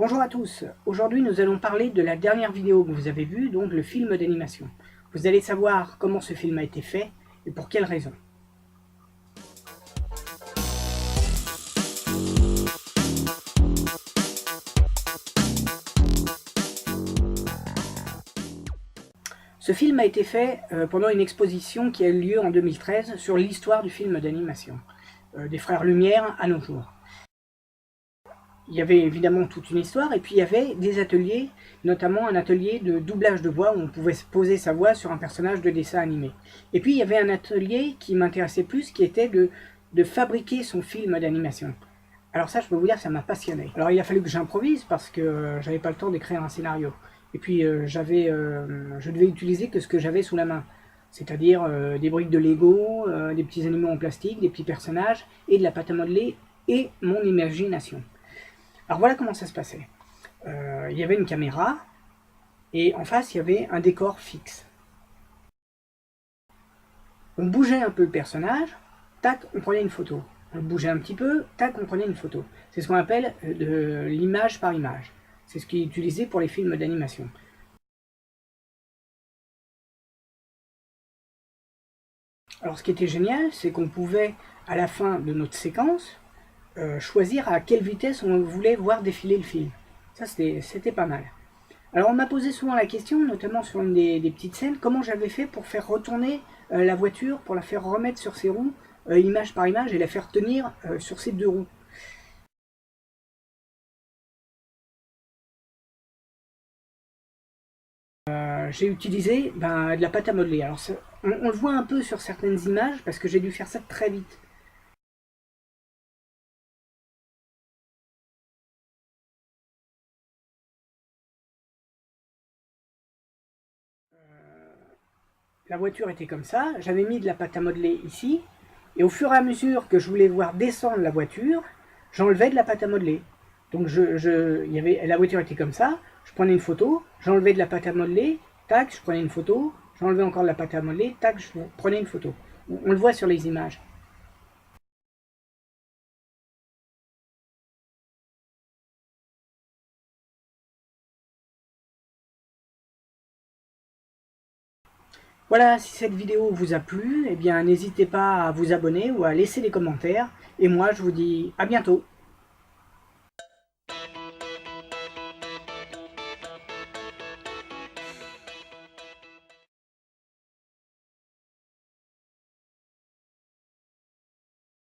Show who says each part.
Speaker 1: Bonjour à tous, aujourd'hui nous allons parler de la dernière vidéo que vous avez vue, donc le film d'animation. Vous allez savoir comment ce film a été fait et pour quelles raisons. Ce film a été fait pendant une exposition qui a eu lieu en 2013 sur l'histoire du film d'animation, des frères Lumière à nos jours. Il y avait évidemment toute une histoire, et puis il y avait des ateliers, notamment un atelier de doublage de voix où on pouvait poser sa voix sur un personnage de dessin animé. Et puis il y avait un atelier qui m'intéressait plus, qui était de fabriquer son film d'animation. Alors ça, je peux vous dire, ça m'a passionné. Alors il a fallu que j'improvise parce que j'avais pas le temps d'écrire un scénario. Et puis je devais utiliser que ce que j'avais sous la main. C'est-à-dire des briques de Lego, des petits animaux en plastique, des petits personnages, et de la pâte à modeler, et mon imagination. Alors voilà comment ça se passait. Il y avait une caméra, et en face il y avait un décor fixe. On bougeait un peu le personnage, tac, on prenait une photo. On le bougeait un petit peu, tac, on prenait une photo. C'est ce qu'on appelle de l'image par image. C'est ce qui est utilisé pour les films d'animation. Alors ce qui était génial, c'est qu'on pouvait, à la fin de notre séquence, choisir à quelle vitesse on voulait voir défiler le film. Ça, c'était pas mal. Alors on m'a posé souvent la question, notamment sur une des petites scènes, comment j'avais fait pour faire retourner la voiture, pour la faire remettre sur ses roues, image par image, et la faire tenir sur ses deux roues. J'ai utilisé de la pâte à modeler. Alors on le voit un peu sur certaines images, parce que j'ai dû faire ça très vite. La voiture était comme ça, j'avais mis de la pâte à modeler ici, et au fur et à mesure que je voulais voir descendre la voiture, j'enlevais de la pâte à modeler. Donc la voiture était comme ça, je prenais une photo, j'enlevais de la pâte à modeler, tac, je prenais une photo, j'enlevais encore de la pâte à modeler, tac, je prenais une photo. On le voit sur les images. Voilà, si cette vidéo vous a plu, eh bien n'hésitez pas à vous abonner ou à laisser des commentaires. Et moi, je vous dis à bientôt.